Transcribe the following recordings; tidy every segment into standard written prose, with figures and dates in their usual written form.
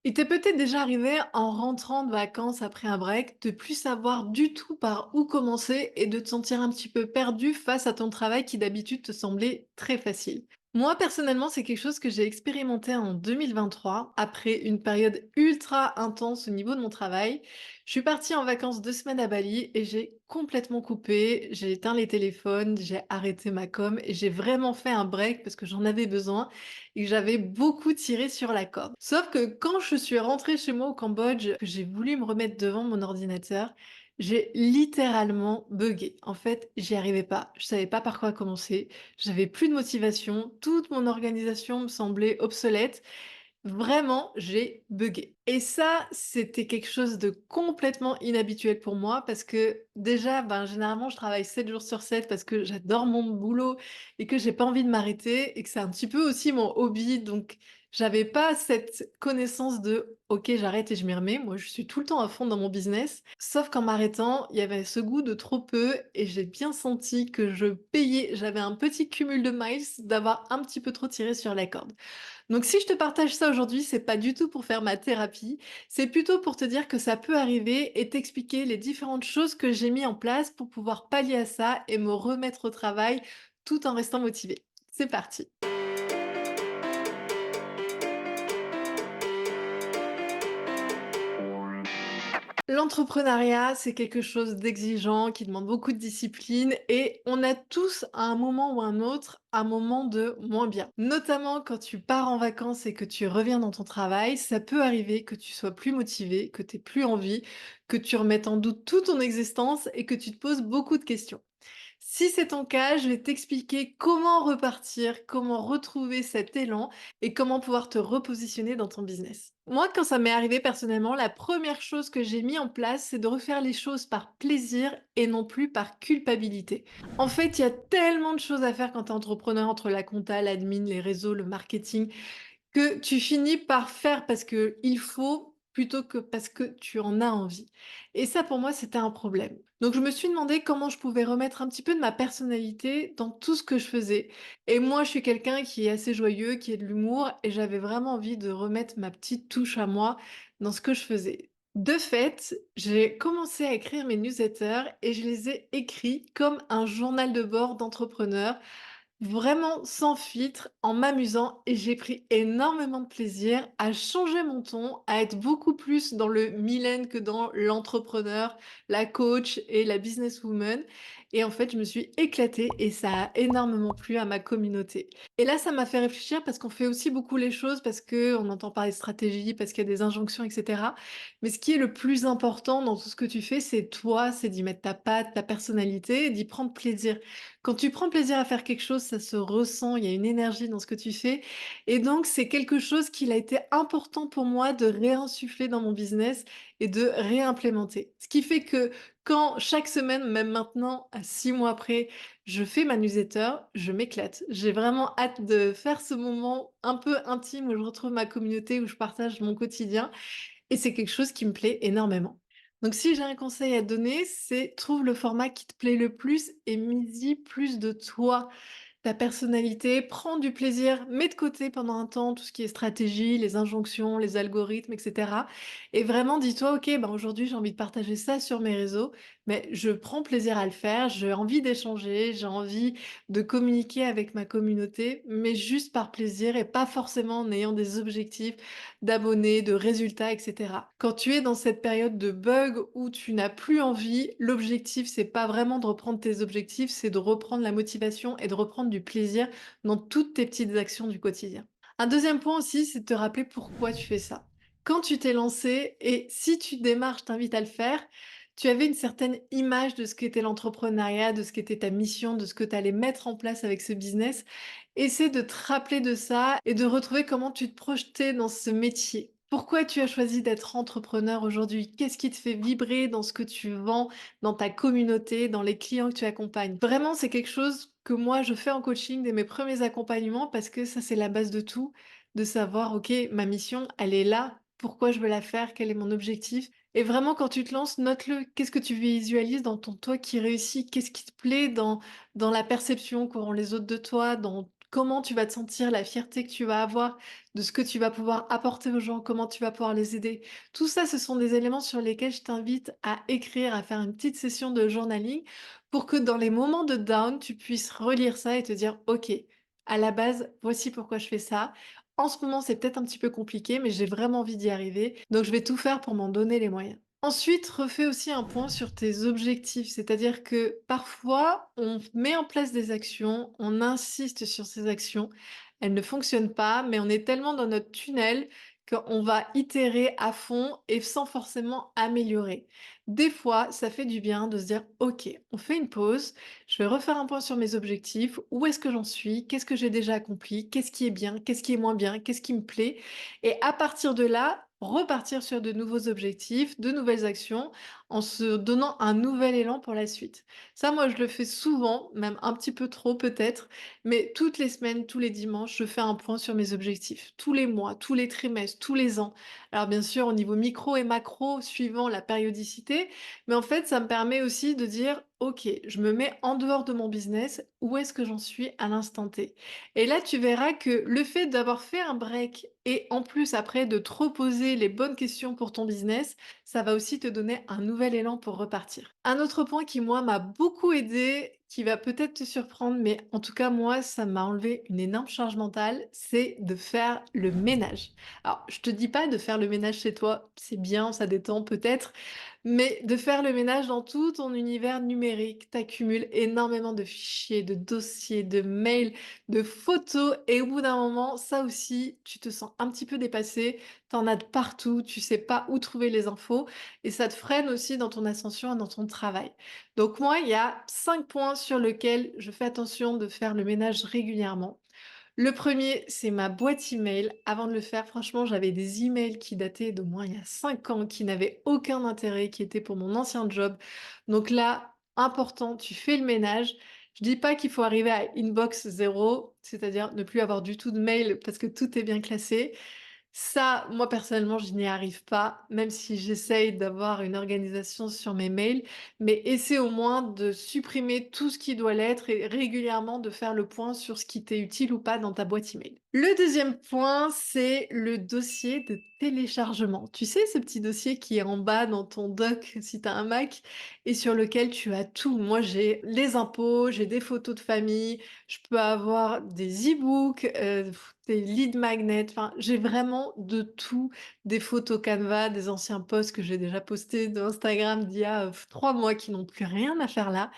Il t'est peut-être déjà arrivé en rentrant de vacances après un break de plus savoir du tout par où commencer et de te sentir un petit peu perdu face à ton travail qui d'habitude te semblait très facile. Moi personnellement, c'est quelque chose que j'ai expérimenté en 2023 après une période ultra intense au niveau de mon travail. Je suis partie en vacances 2 semaines à Bali et j'ai complètement coupé, j'ai éteint les téléphones, j'ai arrêté ma com et j'ai vraiment fait un break parce que j'en avais besoin et que j'avais beaucoup tiré sur la corde. Sauf que quand je suis rentrée chez moi au Cambodge, que j'ai voulu me remettre devant mon ordinateur, j'ai littéralement buggé. En fait, j'y arrivais pas. Je savais pas par quoi commencer. J'avais plus de motivation. Toute mon organisation me semblait obsolète. Vraiment, j'ai buggé. Et ça, c'était quelque chose de complètement inhabituel pour moi parce que déjà, ben, généralement, je travaille 7 jours sur 7 parce que j'adore mon boulot et que j'ai pas envie de m'arrêter et que c'est un petit peu aussi mon hobby. Donc, j'avais pas cette connaissance de OK, j'arrête et je m'y remets. Moi, je suis tout le temps à fond dans mon business. Sauf qu'en m'arrêtant, il y avait ce goût de trop peu et j'ai bien senti que je payais. J'avais un petit cumul de miles d'avoir un petit peu trop tiré sur la corde. Donc si je te partage ça aujourd'hui, c'est pas du tout pour faire ma thérapie, c'est plutôt pour te dire que ça peut arriver et t'expliquer les différentes choses que j'ai mis en place pour pouvoir pallier à ça et me remettre au travail tout en restant motivée. C'est parti. L'entrepreneuriat, c'est quelque chose d'exigeant, qui demande beaucoup de discipline et on a tous à un moment ou un autre, un moment de moins bien. Notamment quand tu pars en vacances et que tu reviens dans ton travail, ça peut arriver que tu sois plus motivé, que tu aies plus envie, que tu remettes en doute toute ton existence et que tu te poses beaucoup de questions. Si c'est ton cas, je vais t'expliquer comment repartir, comment retrouver cet élan et comment pouvoir te repositionner dans ton business. Moi, quand ça m'est arrivé personnellement, la première chose que j'ai mis en place, c'est de refaire les choses par plaisir et non plus par culpabilité. En fait, il y a tellement de choses à faire quand tu es entrepreneur entre la compta, l'admin, les réseaux, le marketing, que tu finis par faire parce que il faut, plutôt que parce que tu en as envie. Et ça, pour moi, c'était un problème. Donc je me suis demandé comment je pouvais remettre un petit peu de ma personnalité dans tout ce que je faisais. Et moi, je suis quelqu'un qui est assez joyeux, qui a de l'humour, et j'avais vraiment envie de remettre ma petite touche à moi dans ce que je faisais. De fait, j'ai commencé à écrire mes newsletters et je les ai écrits comme un journal de bord d'entrepreneur. Vraiment sans filtre, en m'amusant et j'ai pris énormément de plaisir à changer mon ton, à être beaucoup plus dans le Mylène que dans l'entrepreneur, la coach et la businesswoman. Et en fait, je me suis éclatée et ça a énormément plu à ma communauté. Et là, ça m'a fait réfléchir parce qu'on fait aussi beaucoup les choses, parce qu'on entend parler de stratégie, parce qu'il y a des injonctions, etc. Mais ce qui est le plus important dans tout ce que tu fais, c'est toi, c'est d'y mettre ta patte, ta personnalité et d'y prendre plaisir. Quand tu prends plaisir à faire quelque chose, ça se ressent, il y a une énergie dans ce que tu fais et donc c'est quelque chose qu'il a été important pour moi de réinsuffler dans mon business et de réimplémenter. Ce qui fait que quand chaque semaine, même maintenant, à 6 mois après, je fais ma newsletter, je m'éclate. J'ai vraiment hâte de faire ce moment un peu intime où je retrouve ma communauté, où je partage mon quotidien et c'est quelque chose qui me plaît énormément. Donc si j'ai un conseil à donner, c'est trouve le format qui te plaît le plus et mise-y plus de toi, ta personnalité, prends du plaisir, mets de côté pendant un temps tout ce qui est stratégie, les injonctions, les algorithmes, etc. Et vraiment dis-toi, ok, ben aujourd'hui j'ai envie de partager ça sur mes réseaux, mais je prends plaisir à le faire, j'ai envie d'échanger, j'ai envie de communiquer avec ma communauté, mais juste par plaisir et pas forcément en ayant des objectifs d'abonnés, de résultats, etc. Quand tu es dans cette période de bug où tu n'as plus envie, l'objectif, c'est pas vraiment de reprendre tes objectifs, c'est de reprendre la motivation et de reprendre du plaisir dans toutes tes petites actions du quotidien. Un deuxième point aussi, c'est de te rappeler pourquoi tu fais ça. Quand tu t'es lancé, et si tu démarres, je t'invite à le faire, tu avais une certaine image de ce qu'était l'entrepreneuriat, de ce qu'était ta mission, de ce que tu allais mettre en place avec ce business. Essaie de te rappeler de ça et de retrouver comment tu te projetais dans ce métier. Pourquoi tu as choisi d'être entrepreneur aujourd'hui? Qu'est-ce qui te fait vibrer dans ce que tu vends, dans ta communauté, dans les clients que tu accompagnes? Vraiment, c'est quelque chose que moi je fais en coaching dès mes premiers accompagnements parce que ça, c'est la base de tout, de savoir, OK, ma mission, elle est là. Pourquoi je veux la faire? Quel est mon objectif? Et vraiment, quand tu te lances, note-le. Qu'est-ce que tu visualises dans ton toi qui réussit? Qu'est-ce qui te plaît dans la perception qu'auront les autres de toi, dans comment tu vas te sentir, la fierté que tu vas avoir de ce que tu vas pouvoir apporter aux gens, comment tu vas pouvoir les aider. Tout ça, ce sont des éléments sur lesquels je t'invite à écrire, à faire une petite session de journaling pour que dans les moments de down, tu puisses relire ça et te dire, OK, à la base, voici pourquoi je fais ça. En ce moment, c'est peut-être un petit peu compliqué, mais j'ai vraiment envie d'y arriver. Donc, je vais tout faire pour m'en donner les moyens. Ensuite, refais aussi un point sur tes objectifs, c'est-à-dire que parfois, on met en place des actions, on insiste sur ces actions, elles ne fonctionnent pas, mais on est tellement dans notre tunnel qu'on va itérer à fond et sans forcément améliorer. Des fois, ça fait du bien de se dire, OK, on fait une pause, je vais refaire un point sur mes objectifs, où est-ce que j'en suis, qu'est-ce que j'ai déjà accompli, qu'est-ce qui est bien, qu'est-ce qui est moins bien, qu'est-ce qui me plaît, et à partir de là, repartir sur de nouveaux objectifs, de nouvelles actions, en se donnant un nouvel élan pour la suite. Ça, moi, je le fais souvent, même un petit peu trop peut-être, mais toutes les semaines, tous les dimanches, je fais un point sur mes objectifs. Tous les mois, tous les trimestres, tous les ans. Alors bien sûr, au niveau micro et macro, suivant la périodicité, mais en fait, ça me permet aussi de dire, OK, je me mets en dehors de mon business, où est-ce que j'en suis à l'instant T? Et là, tu verras que le fait d'avoir fait un break et en plus après de te reposer les bonnes questions pour ton business, ça va aussi te donner un nouvel élan pour repartir. Un autre point qui, moi, m'a beaucoup aidé, qui va peut-être te surprendre, mais en tout cas, moi, ça m'a enlevé une énorme charge mentale, c'est de faire le ménage. Alors, je te dis pas de faire le ménage chez toi, c'est bien, ça détend peut-être, mais de faire le ménage dans tout ton univers numérique. Tu accumules énormément de fichiers, de dossiers, de mails, de photos et au bout d'un moment, ça aussi, tu te sens un petit peu dépassé, tu en as de partout, tu sais pas où trouver les infos et ça te freine aussi dans ton ascension et dans ton travail. Donc moi, il y a 5 points sur lesquels je fais attention de faire le ménage régulièrement. Le premier, c'est ma boîte email. Avant de le faire, franchement, j'avais des emails qui dataient d'au moins il y a 5 ans, qui n'avaient aucun intérêt, qui étaient pour mon ancien job. Donc là, important, tu fais le ménage. Je dis pas qu'il faut arriver à inbox zéro, c'est-à-dire ne plus avoir du tout de mail parce que tout est bien classé. Ça, moi personnellement, je n'y arrive pas, même si j'essaye d'avoir une organisation sur mes mails, mais essaie au moins de supprimer tout ce qui doit l'être et régulièrement de faire le point sur ce qui t'est utile ou pas dans ta boîte email. Le deuxième point, c'est le dossier de téléchargement. Tu sais, ce petit dossier qui est en bas dans ton doc si tu as un Mac et sur lequel tu as tout. Moi, j'ai les impôts, j'ai des photos de famille, je peux avoir des e-books, des lead magnets, enfin, j'ai vraiment de tout, des photos Canva, des anciens posts que j'ai déjà postés de Instagram d'il y a, 3 mois qui n'ont plus rien à faire là.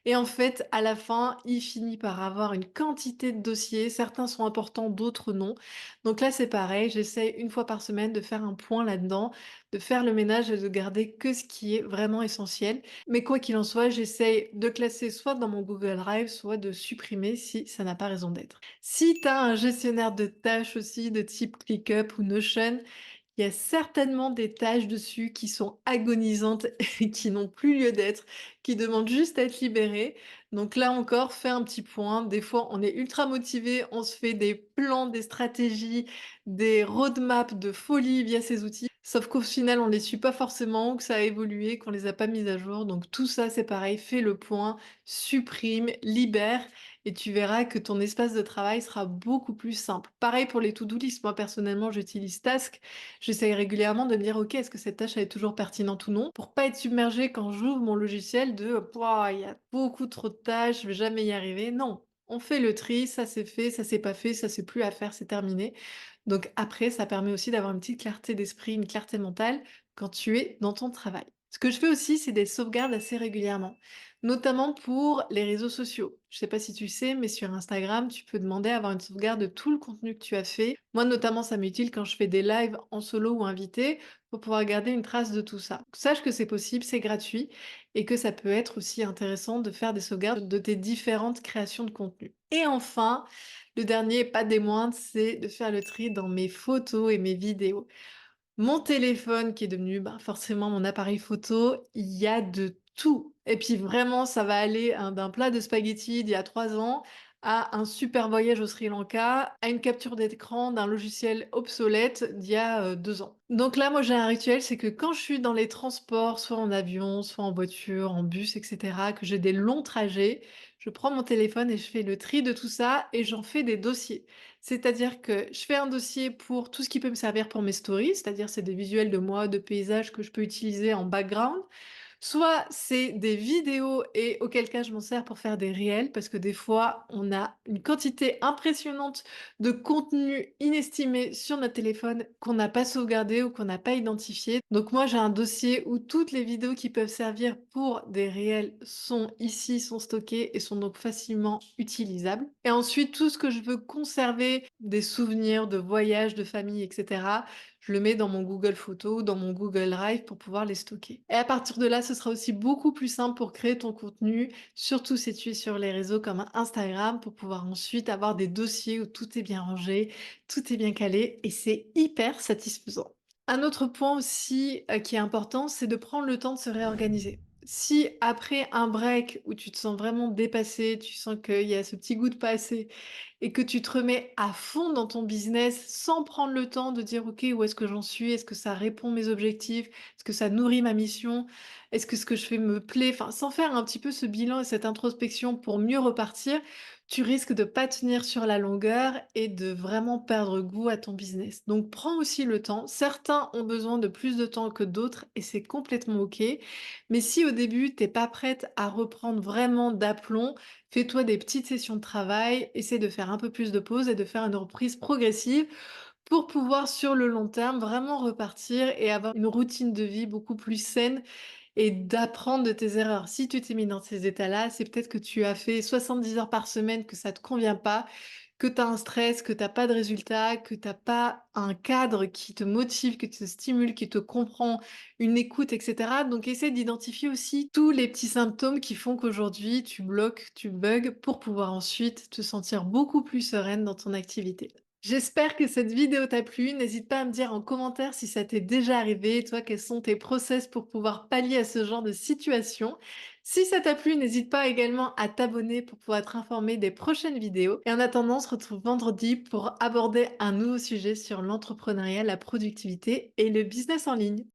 Et en fait, à la fin, il finit par avoir une quantité de dossiers. Certains sont importants, d'autres non. Donc là, c'est pareil. J'essaie une fois par semaine de faire un point là-dedans, de faire le ménage et de garder que ce qui est vraiment essentiel. Mais quoi qu'il en soit, j'essaie de classer soit dans mon Google Drive, soit de supprimer si ça n'a pas raison d'être. Si tu as un gestionnaire de tâches aussi de type ClickUp ou Notion, il y a certainement des tâches dessus qui sont agonisantes et qui n'ont plus lieu d'être, qui demandent juste à être libérées. Donc là encore, fais un petit point. Des fois, on est ultra motivé, on se fait des plans, des stratégies, des roadmaps de folie via ces outils. Sauf qu'au final, on les suit pas forcément, ou que ça a évolué, qu'on les a pas mises à jour. Donc tout ça, c'est pareil. Fais le point, supprime, libère et tu verras que ton espace de travail sera beaucoup plus simple. Pareil pour les to-do list. Moi, personnellement, j'utilise Task. J'essaye régulièrement de me dire: «OK, est-ce que cette tâche elle est toujours pertinente ou non?» pour pas être submergée quand j'ouvre mon logiciel de: «Pouah, il y a beaucoup trop de tâches, je vais jamais y arriver». Non, on fait le tri, ça c'est fait, ça c'est pas fait, ça c'est plus à faire, c'est terminé. Donc après, ça permet aussi d'avoir une petite clarté d'esprit, une clarté mentale quand tu es dans ton travail. Ce que je fais aussi, c'est des sauvegardes assez régulièrement, notamment pour les réseaux sociaux. Je sais pas si tu sais, mais sur Instagram, tu peux demander à avoir une sauvegarde de tout le contenu que tu as fait. Moi, notamment, ça m'est utile quand je fais des lives en solo ou invité pour pouvoir garder une trace de tout ça. Sache que c'est possible, c'est gratuit et que ça peut être aussi intéressant de faire des sauvegardes de tes différentes créations de contenu. Et enfin, le dernier, pas des moindres, c'est de faire le tri dans mes photos et mes vidéos. Mon téléphone qui est devenu, bah, forcément mon appareil photo, il y a de tout et puis vraiment ça va aller, hein, d'un plat de spaghettis d'il y a 3 ans à un super voyage au Sri Lanka, à une capture d'écran d'un logiciel obsolète d'il y a 2 ans. Donc là, moi, j'ai un rituel, c'est que quand je suis dans les transports, soit en avion, soit en voiture, en bus et cetera, que j'ai des longs trajets, je prends mon téléphone et je fais le tri de tout ça et j'en fais des dossiers. C'est-à-dire que je fais un dossier pour tout ce qui peut me servir pour mes stories, c'est-à-dire c'est des visuels de moi, de paysages que je peux utiliser en background. Soit c'est des vidéos et auquel cas je m'en sers pour faire des réels parce que des fois on a une quantité impressionnante de contenu inestimé sur notre téléphone qu'on n'a pas sauvegardé ou qu'on n'a pas identifié. Donc moi j'ai un dossier où toutes les vidéos qui peuvent servir pour des réels sont ici, sont stockées et sont donc facilement utilisables. Et ensuite tout ce que je veux conserver, des souvenirs de voyages, de famille, etc. Je le mets dans mon Google Photos, dans mon Google Drive pour pouvoir les stocker. Et à partir de là, ce sera aussi beaucoup plus simple pour créer ton contenu, surtout si tu es sur les réseaux comme Instagram, pour pouvoir ensuite avoir des dossiers où tout est bien rangé, tout est bien calé et c'est hyper satisfaisant. Un autre point aussi qui est important, c'est de prendre le temps de se réorganiser. Si après un break où tu te sens vraiment dépassé, tu sens qu'il y a ce petit goût de pas assez et que tu te remets à fond dans ton business sans prendre le temps de dire: «OK, où est-ce que j'en suis? Est-ce que ça répond mes objectifs? Est-ce que ça nourrit ma mission? Est-ce que ce que je fais me plaît?» Enfin, sans faire un petit peu ce bilan et cette introspection pour mieux repartir, tu risques de pas tenir sur la longueur et de vraiment perdre goût à ton business. Donc prends aussi le temps. Certains ont besoin de plus de temps que d'autres et c'est complètement OK. Mais si au début, tu pas prête à reprendre vraiment d'aplomb, fais-toi des petites sessions de travail, essaie de faire un peu plus de pause et de faire une reprise progressive pour pouvoir, sur le long terme, vraiment repartir et avoir une routine de vie beaucoup plus saine et d'apprendre de tes erreurs. Si tu t'es mis dans ces états-là, c'est peut-être que tu as fait 70 heures par semaine, que ça te convient pas, que tu as un stress, que tu as pas de résultats, que tu as pas un cadre qui te motive, qui te stimule, qui te comprend, une écoute, et cetera. Donc essaie d'identifier aussi tous les petits symptômes qui font qu'aujourd'hui tu bloques, tu bugs pour pouvoir ensuite te sentir beaucoup plus sereine dans ton activité. J'espère que cette vidéo t'a plu. N'hésite pas à me dire en commentaire si ça t'est déjà arrivé, toi, quels sont tes process pour pouvoir pallier à ce genre de situation. Si ça t'a plu, n'hésite pas également à t'abonner pour pouvoir être informé des prochaines vidéos. Et en attendant, on se retrouve vendredi pour aborder un nouveau sujet sur l'entrepreneuriat, la productivité et le business en ligne.